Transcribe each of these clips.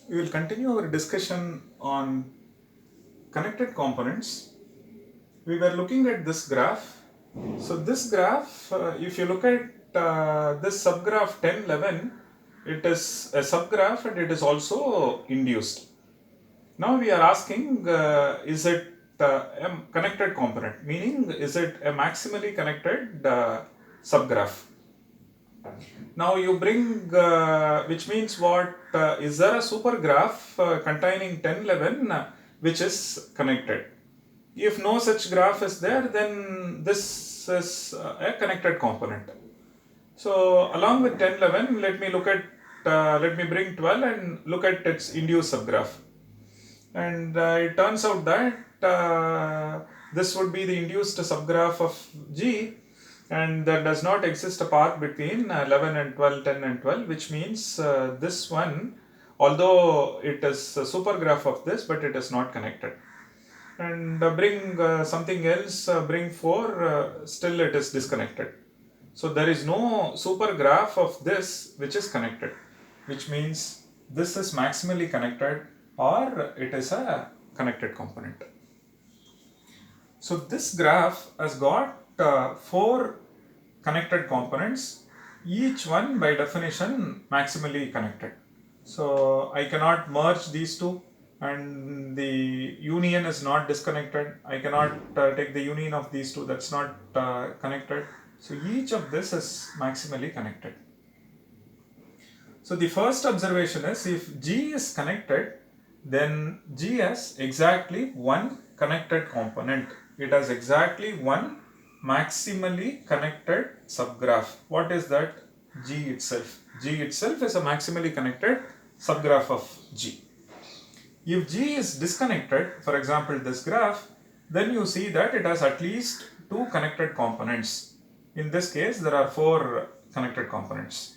We will continue our discussion on connected components. We were looking at this graph. So this graph, if you look at this subgraph 1011, it is a subgraph and it is also induced. Now we are asking, is it a connected component? Meaning, is it a maximally connected subgraph? Now you bring, which means what? Is there a super graph containing 10, 11 which is connected? If no such graph is there, then this is a connected component. So along with 10, 11, let me bring 12 and look at its induced subgraph. And it turns out that this would be the induced subgraph of G, and there does not exist a path between 11 and 12, 10 and 12, which means this one, although it is a supergraph of this, but it is not connected. And bring something else, bring 4, still it is disconnected. So there is no supergraph of this which is connected, which means this is maximally connected or it is a connected component. So this graph has got 4 connected components, each one by definition maximally connected. So I cannot merge these two, and the union is not disconnected. I cannot take the union of these two, that's not connected. So each of this is maximally connected. So the first observation is, if G is connected, then G has exactly one connected component. It has exactly one maximally connected subgraph. What is that? G itself. G itself is a maximally connected subgraph of G. If G is disconnected, for example this graph, then you see that it has at least 2 connected components. In this case, there are 4 connected components.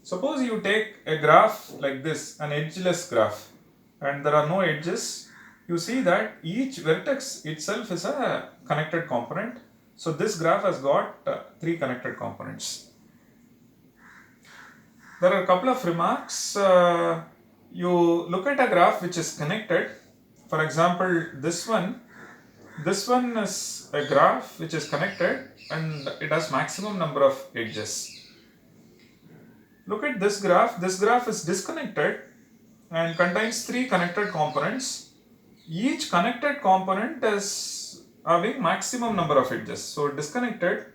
Suppose you take a graph like this, an edgeless graph, and there are no edges. You see that each vertex itself is a connected component. So this graph has got 3 connected components. There are a couple of remarks. You look at a graph which is connected. For example, this one is a graph which is connected and it has maximum number of edges. Look at this graph. This graph is disconnected and contains 3 connected components. Each connected component is having maximum number of edges. So disconnected,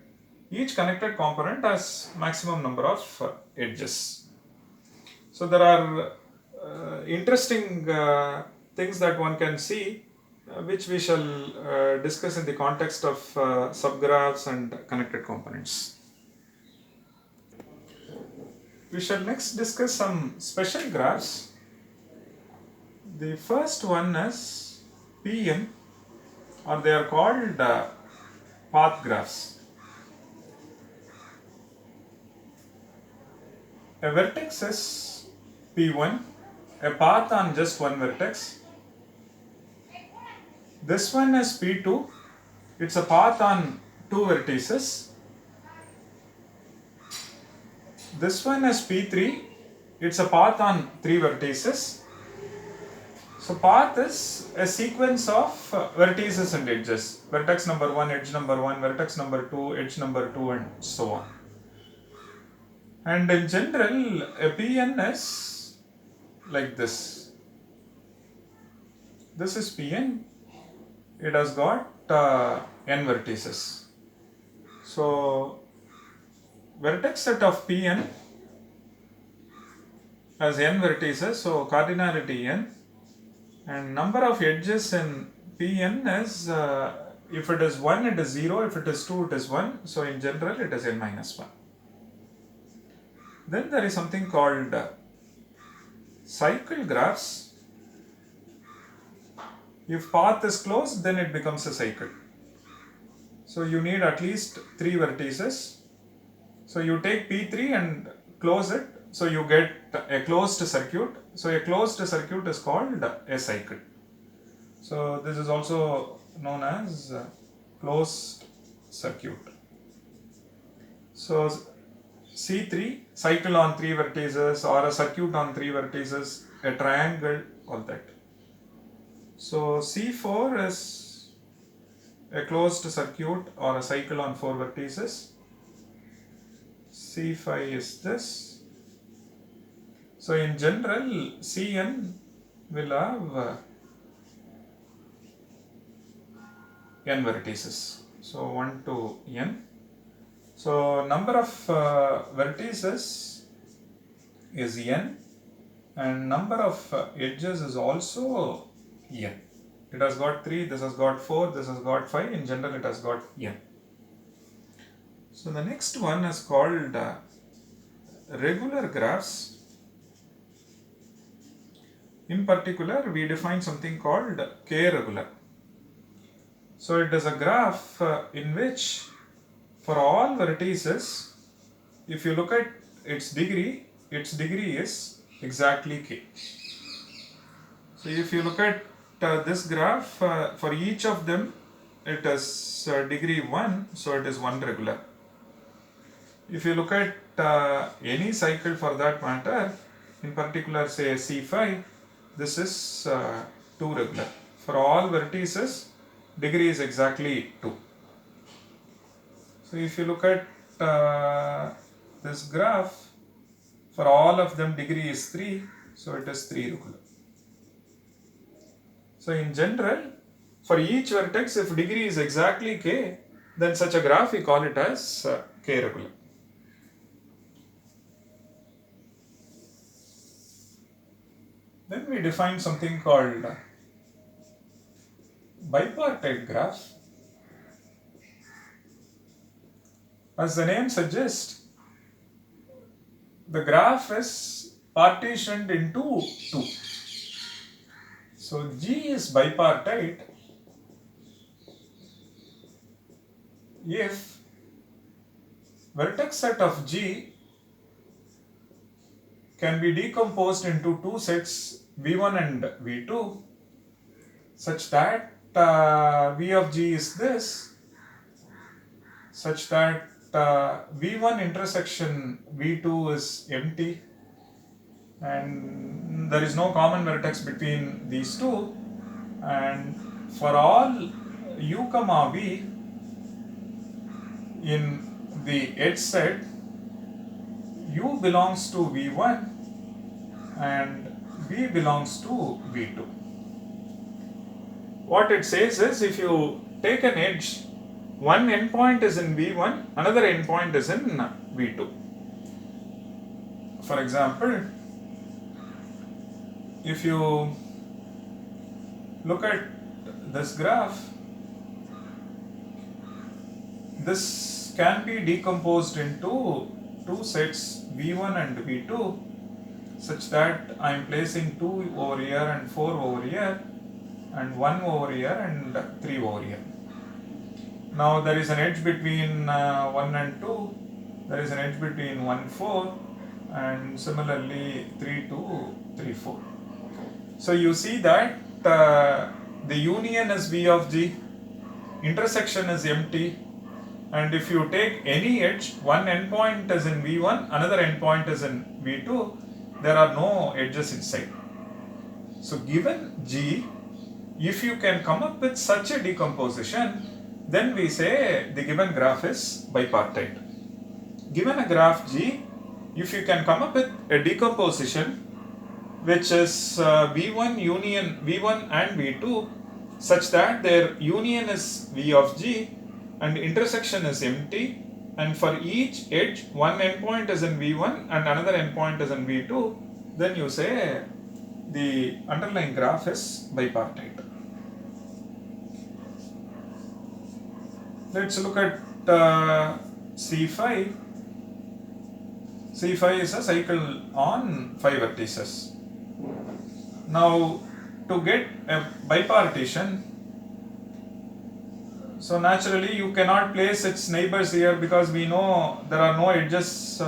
each connected component has maximum number of edges. So there are interesting things that one can see, which we shall discuss in the context of subgraphs and connected components. We shall next discuss some special graphs. The first one is Pn, or they are called path graphs. A vertex is P1, a path on just one vertex. This one is P2, it's a path on 2 vertices. This one is P3, it's a path on 3 vertices. So path is a sequence of vertices and edges. Vertex number 1, edge number 1, vertex number 2, edge number 2, and so on. And in general, a Pn is like this. This is Pn. It has got n vertices. So vertex set of Pn has n vertices, so cardinality n, and number of edges in Pn is, if it is 1 it is 0, if it is 2 it is 1, so in general it is n minus 1. Then there is something called cycle graphs. If path is closed, then it becomes a cycle. So you need at least 3 vertices. So you take P3 and close it, so you get a closed circuit. So a closed circuit is called a cycle. So this is also known as closed circuit. So C3, cycle on 3 vertices, or a circuit on 3 vertices, a triangle, all that. So C4 is a closed circuit or a cycle on 4 vertices. C5 is this. So in general, Cn will have n vertices. So 1 to n. So number of vertices is n, and number of edges is also n. It has got 3, this has got 4, this has got 5. In general, it has got n. So the next one is called regular graphs. In particular, we define something called k-regular. So it is a graph in which for all vertices, if you look at its degree is exactly k. So if you look at this graph, for each of them it is degree 1, so it is 1 regular. If you look at any cycle for that matter, in particular say C5, this is 2 regular. For all vertices, degree is exactly 2. So if you look at this graph, for all of them degree is 3, so it is 3 regular. So in general, for each vertex, if degree is exactly k, then such a graph we call it as k regular. Then we define something called bipartite graph. As the name suggests, the graph is partitioned into 2. So G is bipartite if vertex set of G can be decomposed into 2 sets V1 and V2 such that V of G is this, such that V1 intersection V2 is empty and there is no common vertex between these two, and for all u comma v in the edge set, u belongs to V1 and v belongs to V2. What it says is, if you take an edge, one endpoint is in V1, another endpoint is in V2. For example, if you look at this graph, this can be decomposed into 2 sets V1 and V2 such that I am placing 2 over here and 4 over here and 1 over here and 3 over here. Now there is an edge between 1 and 2, there is an edge between 1, 4 and similarly 3, 2, 3, 4. So you see that the union is V of G, intersection is empty, and if you take any edge, one endpoint is in V1, another endpoint is in V2, there are no edges inside. So given G, if you can come up with such a decomposition, then we say the given graph is bipartite. Given a graph G, if you can come up with a decomposition which is V1 union V1 and V2 such that their union is V of G and intersection is empty, and for each edge one endpoint is in V1 and another endpoint is in V2, then you say the underlying graph is bipartite. Let's look at C5. C5 is a cycle on 5 vertices. Now, to get a bipartition, so naturally you cannot place its neighbors here because we know there are no edges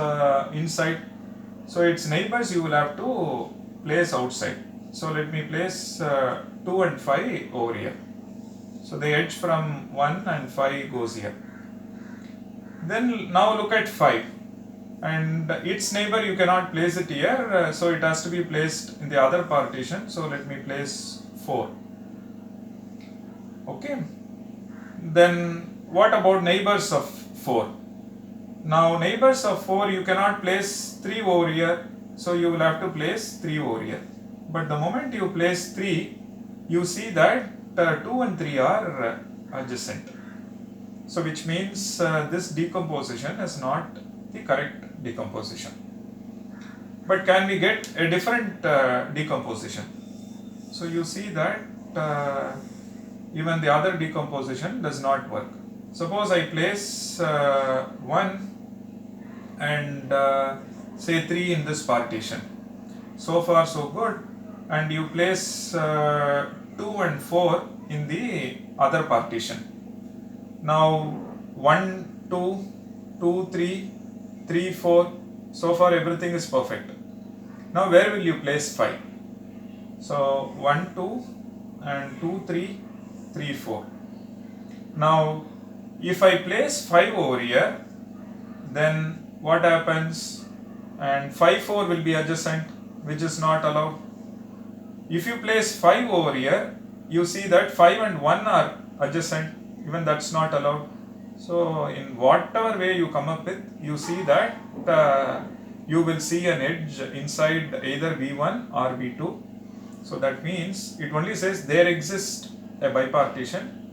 inside. So its neighbors you will have to place outside. So let me place 2 and 5 over here. So the edge from 1 and 5 goes here. Then now look at 5. and its neighbor you cannot place it here, so it has to be placed in the other partition. So let me place 4. Okay. Then what about neighbors of 4? Now neighbors of 4 you cannot place 3 over here, so you will have to place 3 over here. But the moment you place 3, you see that 2 and 3 are adjacent. So which means this decomposition is not the correct decomposition. But can we get a different decomposition? So you see that even the other decomposition does not work. Suppose I place 1 and say 3 in this partition. So far so good. And you place 2 and 4 in the other partition. Now 1, 2, 2, 3, 3, 4. So far everything is perfect. Now where will you place 5? So 1, 2 and 2, 3, 3, 4. Now if I place 5 over here, then what happens? And 5, 4 will be adjacent, which is not allowed. If you place 5 over here, you see that 5 and 1 are adjacent, even that's not allowed. So in whatever way you come up with, you see that you will see an edge inside either V1 or V2. So that means it only says there exists a bipartition,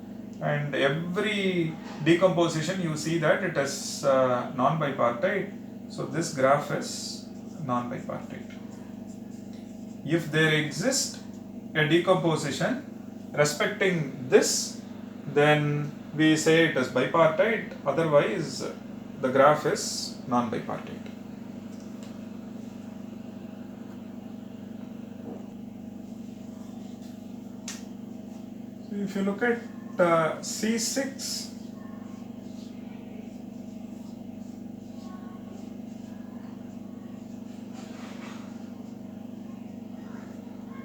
and every decomposition you see that it is non-bipartite. So this graph is non-bipartite. If there exists a decomposition respecting this, then we say it is bipartite, otherwise the graph is non-bipartite. So if you look at C6,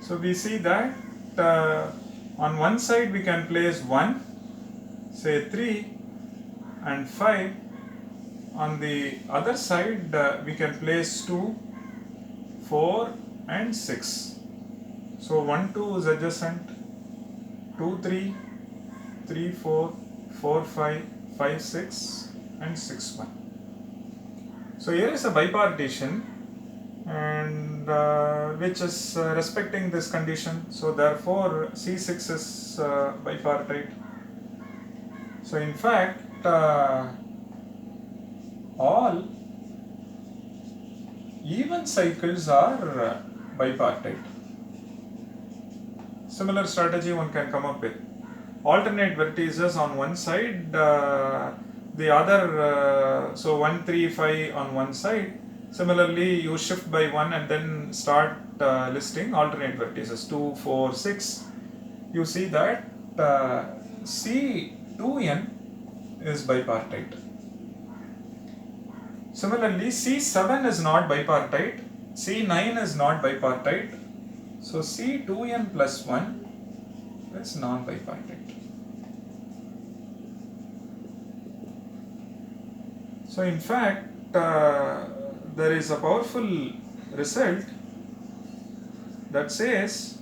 so we see that on one side we can place 1, say 3 and 5. On the other side we can place 2, 4 and 6. So 1, 2 is adjacent, 2, 3, 3, 4, 4, 5, 5, 6 and 6, 1. So here is a bipartition, and which is respecting this condition. So therefore C6 is bipartite. So in fact all even cycles are bipartite. Similar strategy one can come up with. Alternate vertices on one side, the other, so 1, 3, 5 on one side. Similarly, you shift by 1 and then start listing alternate vertices 2, 4, 6. You see that C2n is bipartite. Similarly, C7 is not bipartite, C9 is not bipartite. So C2n plus 1 is non-bipartite. So in fact, there is a powerful result that says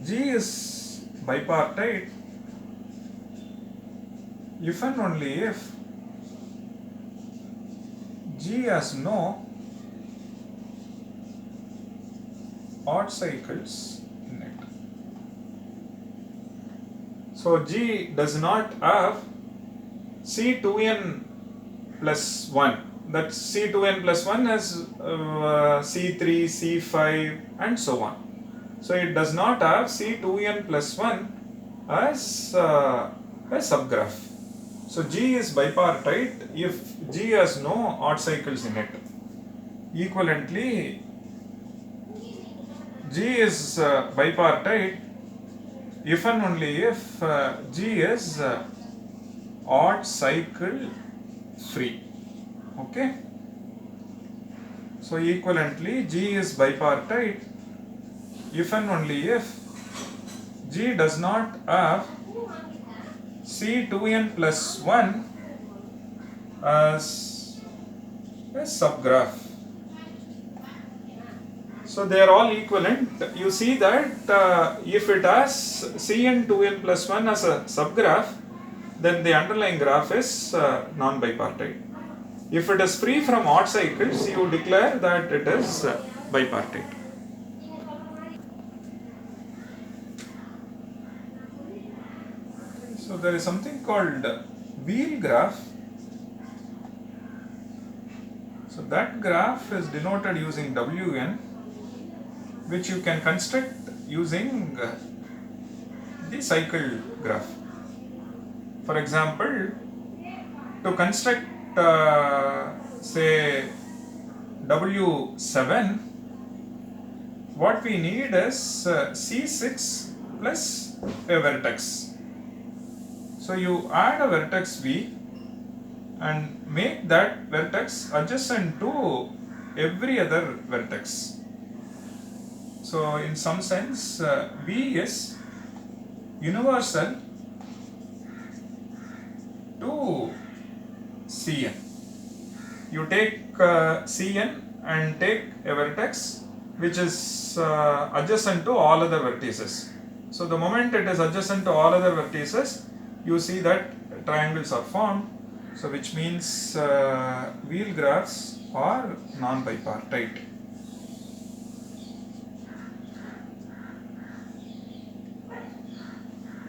G is bipartite if and only if G has no odd cycles in it. So G does not have C2n plus 1. That C2n plus 1 is C3, C5 and so on. So it does not have C2n plus 1 as a subgraph. So G is bipartite if G has no odd cycles in it. Equivalently, G is bipartite if and only if G is odd cycle free. Okay. So equivalently, G is bipartite if and only if G does not have C2n plus 1 as a subgraph. So they are all equivalent. You see that if it has Cn 2n plus 1 as a subgraph, then the underlying graph is non-bipartite. If it is free from odd cycles, you declare that it is bipartite. So there is something called wheel graph. So that graph is denoted using Wn, which you can construct using the cycle graph. For example, to construct say W7, what we need is C6 plus a vertex. So you add a vertex V and make that vertex adjacent to every other vertex. So in some sense, V is universal to Cn. You take Cn and take a vertex which is adjacent to all other vertices. So the moment it is adjacent to all other vertices, you see that triangles are formed. So which means wheel graphs are non-bipartite.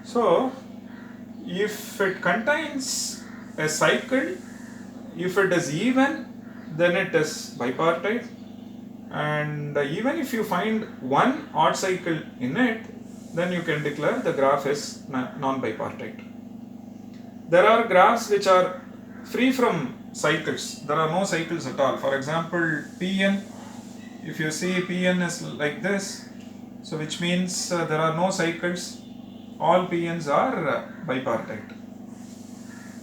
So if it contains a cycle, if it is even, then it is bipartite, and even if you find one odd cycle in it, then you can declare the graph is non-bipartite. There are graphs which are free from cycles. There are no cycles at all. For example, Pn, if you see Pn is like this, so which means there are no cycles. All Pn's are bipartite.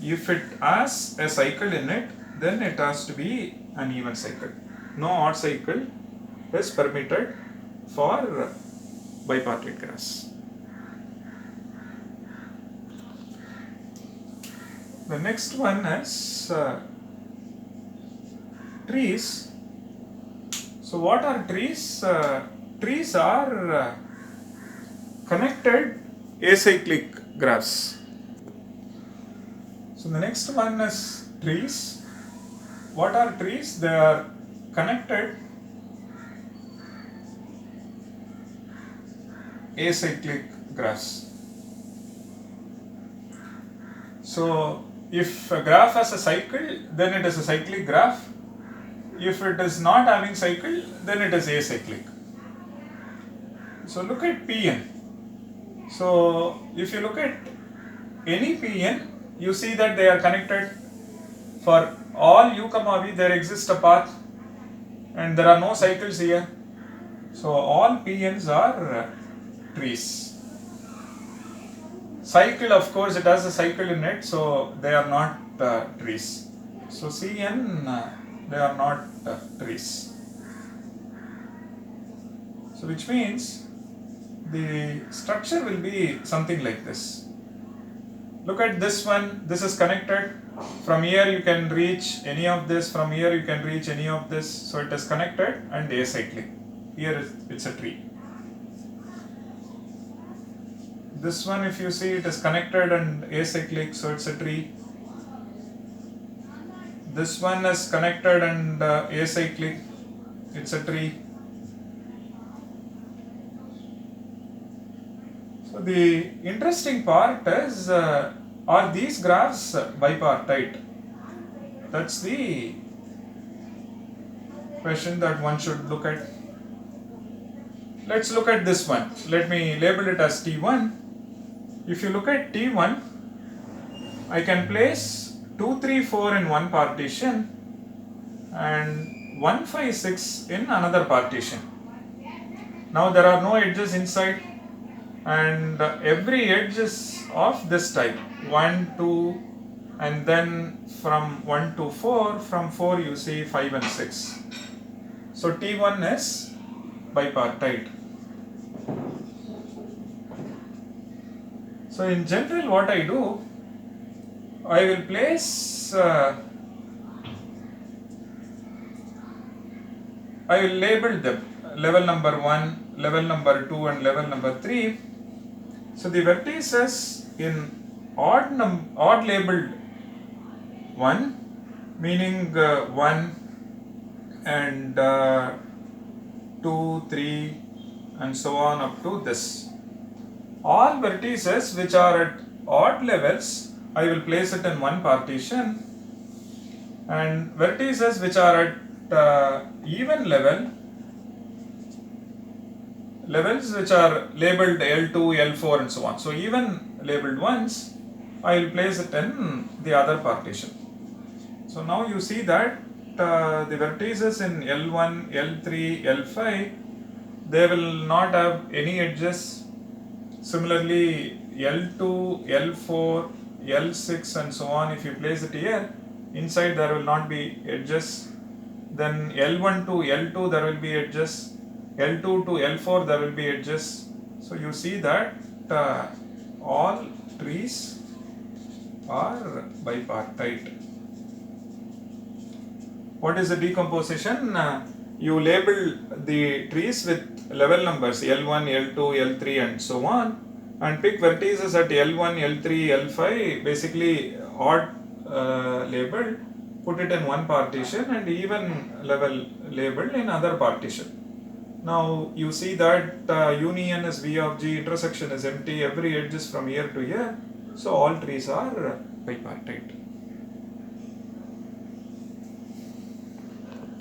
If it has a cycle in it, then it has to be an even cycle. No odd cycle is permitted for bipartite graphs. The next one is trees. So what are trees? Trees are connected acyclic graphs. So the next one is trees. What are trees? They are connected acyclic graphs. So if a graph has a cycle, then it is a cyclic graph. If it is not having cycle, then it is acyclic. So look at Pn. So if you look at any Pn, you see that they are connected. For all u comma v, there exists a path and there are no cycles here. So all Pn's are trees. Cycle, of course, it has a cycle in it, so they are not trees. So Cn, they are not trees. So which means the structure will be something like this. Look at this one, this is connected. From here you can reach any of this, from here you can reach any of this. So it is connected and acyclic. Here it's a tree. This one, if you see, it is connected and acyclic, so it's a tree. This one is connected and acyclic, it's a tree. So the interesting part is, are these graphs bipartite? That's the question that one should look at. Let's look at this one. Let me label it as T1. If you look at T1, I can place 2, 3, 4 in one partition and 1, 5, 6 in another partition. Now there are no edges inside, and every edge is of this type, 1, 2, and then from 1 to 4, from 4 you see 5 and 6. So T1 is bipartite. So in general, what I do, I will place I will label them level number 1, level number 2 and level number 3. So the vertices in odd labeled 1, meaning 1 and 2, 3 and so on up to this. All vertices which are at odd levels, I will place it in one partition, and vertices which are at even levels which are labeled L2, L4 and so on. So even labeled ones, I will place it in the other partition. So now you see that the vertices in L1, L3, L5, they will not have any edges. Similarly, L2, L4, L6 and so on, if you place it here, inside there will not be edges. Then L1 to L2 there will be edges, L2 to L4 there will be edges. So you see that all trees are bipartite. What is the decomposition? You label the trees with level numbers L1, L2, L3 and so on, and pick vertices at L1, L3, L5, basically odd labeled, put it in one partition, and even level labeled in other partition. Now you see that union is V of G, intersection is empty, every edge is from here to here, so all trees are bipartite.